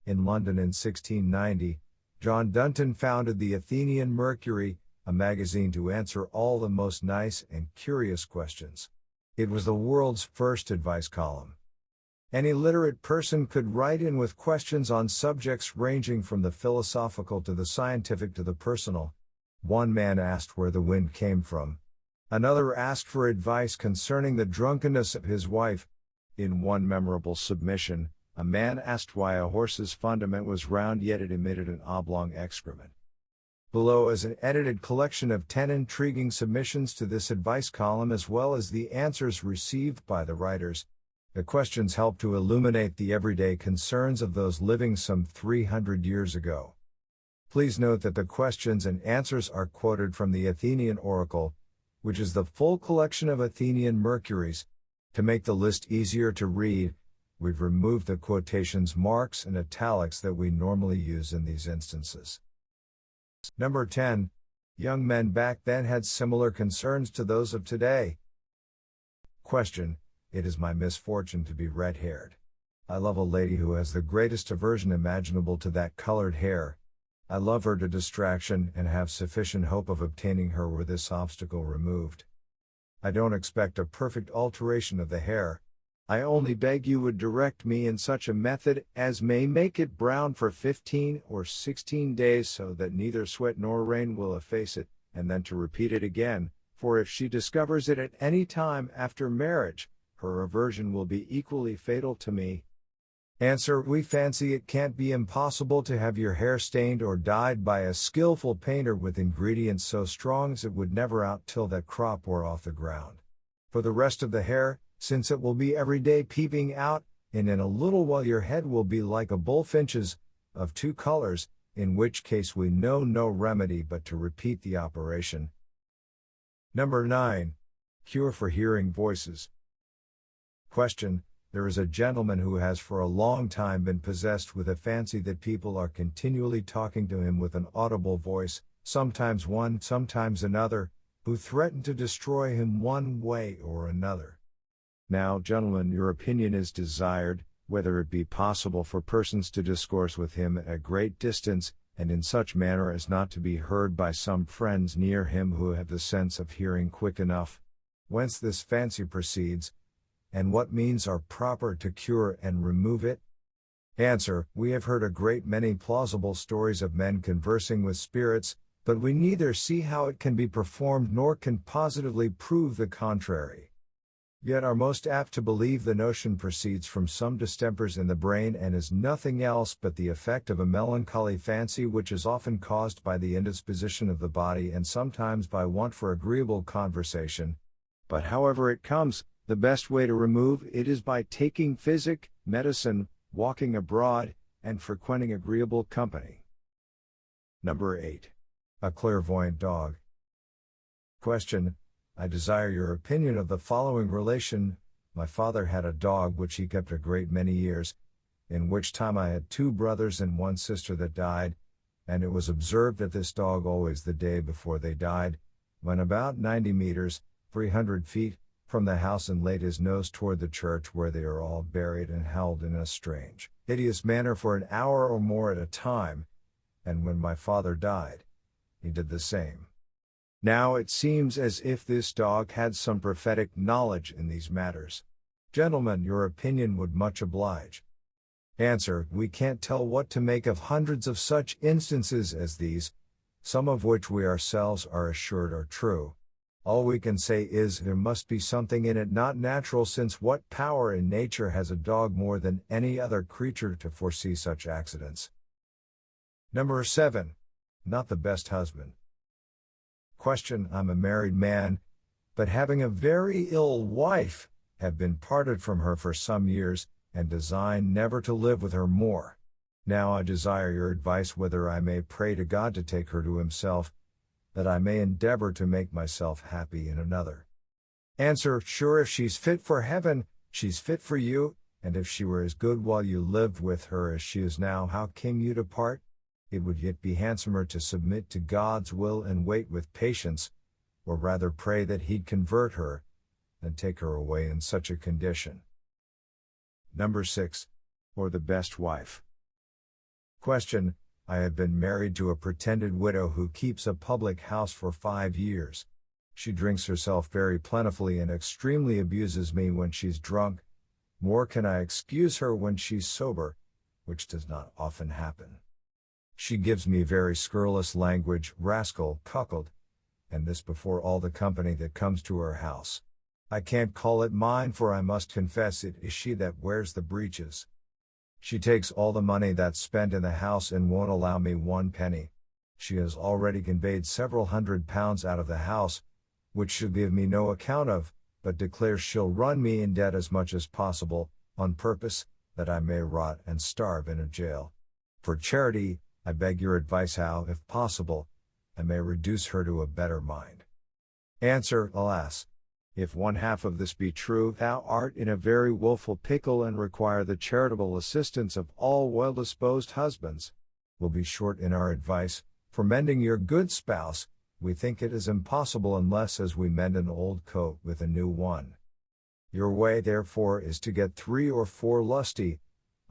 In London in 1690, John Dunton founded the Athenian Mercury, a magazine to answer all the most nice and curious questions. It was the world's first advice column. Any literate person could write in with questions on subjects ranging from the philosophical to the scientific to the personal. One man asked where the wind came from. Another asked for advice concerning the drunkenness of his wife. In one memorable submission, a man asked why a horse's fundament was round yet it emitted an oblong excrement. Below is an edited collection of 10 intriguing submissions to this advice column as well as the answers received by the writers. The questions help to illuminate the everyday concerns of those living some 300 years ago. Please note that the questions and answers are quoted from the Athenian Oracle, which is the full collection of Athenian Mercuries. To make the list easier to read, we've removed the quotations marks and italics that we normally use in these instances. Number 10. Young men back then had similar concerns to those of today. Question. It is my misfortune to be red-haired. I love a lady who has the greatest aversion imaginable to that colored hair. I love her to distraction and have sufficient hope of obtaining her were this obstacle removed. I don't expect a perfect alteration of the hair. I only beg you would direct me in such a method as may make it brown for 15 or 16 days so that neither sweat nor rain will efface it, and then to repeat it again, for if she discovers it at any time after marriage, her aversion will be equally fatal to me. Answer. We fancy it can't be impossible to have your hair stained or dyed by a skillful painter with ingredients so strong as it would never out till that crop were off the ground. For the rest of the hair, since it will be every day peeping out, and in a little while your head will be like a bullfinch's, of 2 colors, in which case we know no remedy but to repeat the operation. Number 9. Cure for hearing voices. Question. There is a gentleman who has for a long time been possessed with a fancy that people are continually talking to him with an audible voice, sometimes one, sometimes another, who threaten to destroy him one way or another. Now, gentlemen, your opinion is desired, whether it be possible for persons to discourse with him at a great distance, and in such manner as not to be heard by some friends near him who have the sense of hearing quick enough. Whence this fancy proceeds, and what means are proper to cure and remove it? Answer. We have heard a great many plausible stories of men conversing with spirits, but we neither see how it can be performed nor can positively prove the contrary. Yet are most apt to believe the notion proceeds from some distempers in the brain and is nothing else but the effect of a melancholy fancy which is often caused by the indisposition of the body and sometimes by want for agreeable conversation. But however it comes, the best way to remove it is by taking physic, medicine, walking abroad, and frequenting agreeable company. Number 8. A clairvoyant dog. Question. I desire your opinion of the following relation. My father had a dog which he kept a great many years, in which time I had 2 brothers and 1 sister that died, and it was observed that this dog always the day before they died, went about 90 meters, 300 feet, from the house and laid his nose toward the church where they are all buried and howled in a strange, hideous manner for an hour or more at a time, and when my father died, he did the same. Now it seems as if this dog had some prophetic knowledge in these matters. Gentlemen, your opinion would much oblige. Answer. We can't tell what to make of hundreds of such instances as these, some of which we ourselves are assured are true. All we can say is there must be something in it not natural, since what power in nature has a dog more than any other creature to foresee such accidents? Number 7. Not the best husband. Question. I'm a married man, but having a very ill wife, have been parted from her for some years, and design never to live with her more. Now I desire your advice whether I may pray to God to take her to himself, that I may endeavor to make myself happy in another. Answer. Sure, if she's fit for heaven, she's fit for you, and if she were as good while you lived with her as she is now, how came you to part? It would yet be handsomer to submit to God's will and wait with patience, or rather pray that he'd convert her, than take her away in such a condition. Number 6. Or the best wife. Question: I have been married to a pretended widow who keeps a public house for 5 years. She drinks herself very plentifully and extremely abuses me when she's drunk. More can I excuse her when she's sober, which does not often happen. She gives me very scurrilous language, rascal, cuckold, and this before all the company that comes to her house. I can't call it mine, for I must confess it is she that wears the breeches. She takes all the money that's spent in the house and won't allow me 1 penny. She has already conveyed several £100 out of the house, which she'll give me no account of, but declares she'll run me in debt as much as possible, on purpose, that I may rot and starve in a jail. For charity, I beg your advice how, if possible, I may reduce her to a better mind. Answer: alas! If one half of this be true, thou art in a very woeful pickle and require the charitable assistance of all well-disposed husbands. We'll be short in our advice, for mending your good spouse, we think it is impossible unless as we mend an old coat with a new one. Your way therefore is to get 3 or 4 lusty,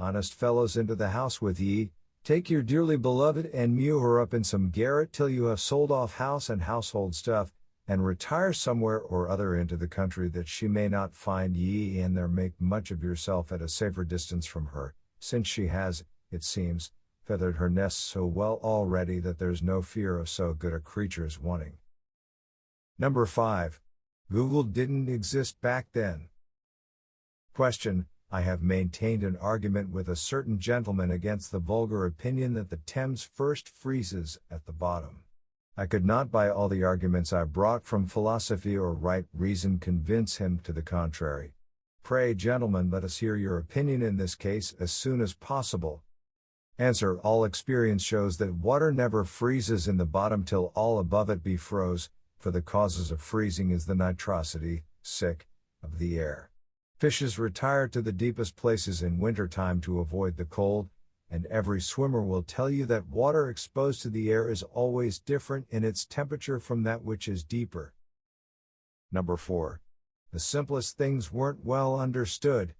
honest fellows into the house with ye, take your dearly beloved and mew her up in some garret till you have sold off house and household stuff, and retire somewhere or other into the country that she may not find ye, and there make much of yourself at a safer distance from her, since she has, it seems, feathered her nest so well already that there's no fear of so good a creature's wanting. Number 5. Google didn't exist back then. Question: I have maintained an argument with a certain gentleman against the vulgar opinion that the Thames first freezes at the bottom. I could not by all the arguments I brought from philosophy or right reason convince him to the contrary. Pray, gentlemen, let us hear your opinion in this case as soon as possible. Answer: all experience shows that water never freezes in the bottom till all above it be froze, for the causes of freezing is the nitrosity, of the air. Fishes retire to the deepest places in winter time to avoid the cold, and every swimmer will tell you that water exposed to the air is always different in its temperature from that which is deeper. Number 4. The simplest things weren't well understood.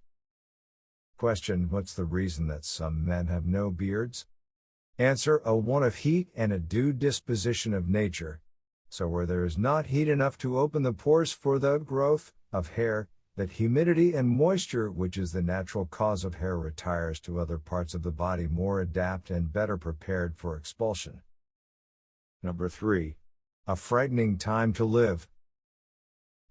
Question: what's the reason that some men have no beards? Answer: a want of heat and a due disposition of nature. So where there is not heat enough to open the pores for the growth of hair, that humidity and moisture, which is the natural cause of hair, retires to other parts of the body more adapt and better prepared for expulsion. Number 3. A frightening time to live.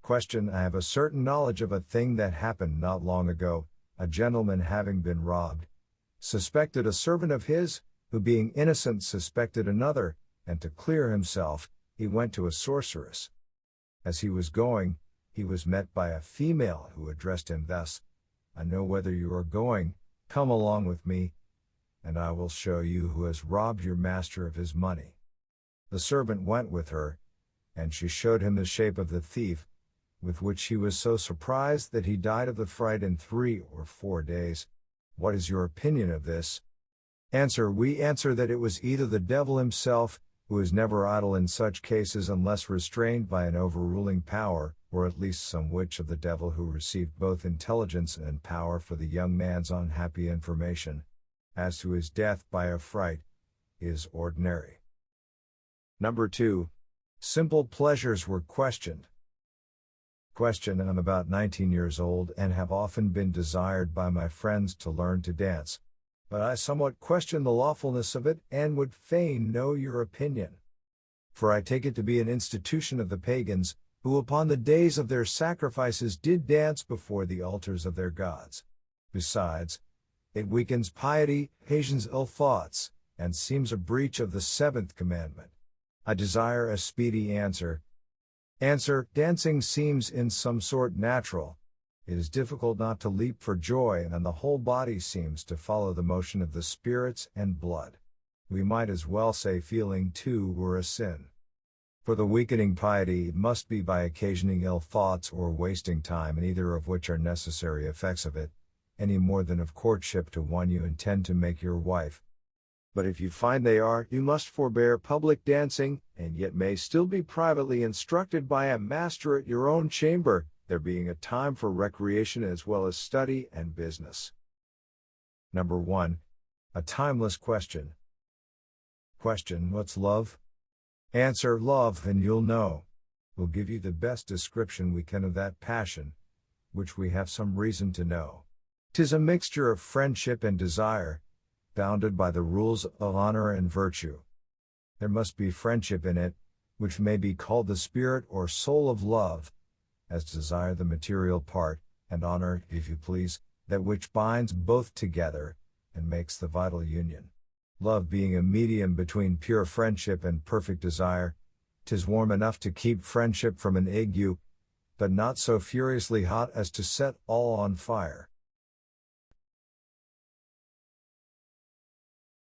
Question: I have a certain knowledge of a thing that happened not long ago. A gentleman, having been robbed, suspected a servant of his, who being innocent suspected another, and to clear himself, he went to a sorceress. As he was going, he was met by a female who addressed him thus: I know whither you are going, come along with me, and I will show you who has robbed your master of his money. The servant went with her, and she showed him the shape of the thief, with which he was so surprised that he died of the fright in 3 or 4 days. What is your opinion of this? Answer: we answer that it was either the devil himself, who is never idle in such cases unless restrained by an overruling power, or at least some witch of the devil who received both intelligence and power for the young man's unhappy information. As to his death by a fright, is ordinary. Number 2. Simple pleasures were questioned. Question: I'm about 19 years old and have often been desired by my friends to learn to dance, but I somewhat question the lawfulness of it and would fain know your opinion. For I take it to be an institution of the pagans, who upon the days of their sacrifices did dance before the altars of their gods. Besides, it weakens piety, occasions ill thoughts, and seems a breach of the 7th commandment. I desire a speedy answer. Answer: dancing seems in some sort natural. It is difficult not to leap for joy, and the whole body seems to follow the motion of the spirits and blood. We might as well say feeling too were a sin. For the weakening piety must be by occasioning ill thoughts or wasting time, and either of which are necessary effects of it, any more than of courtship to one you intend to make your wife. But if you find they are, you must forbear public dancing, and yet may still be privately instructed by a master at your own chamber, there being a time for recreation as well as study and business. Number 1. A timeless question. Question: what's love? Answer: love, and you'll know. We'll give you the best description we can of that passion, which we have some reason to know. 'Tis a mixture of friendship and desire, bounded by the rules of honor and virtue. There must be friendship in it, which may be called the spirit or soul of love, as desire the material part, and honor, if you please, that which binds both together, and makes the vital union. Love being a medium between pure friendship and perfect desire, 'tis warm enough to keep friendship from an ague, but not so furiously hot as to set all on fire.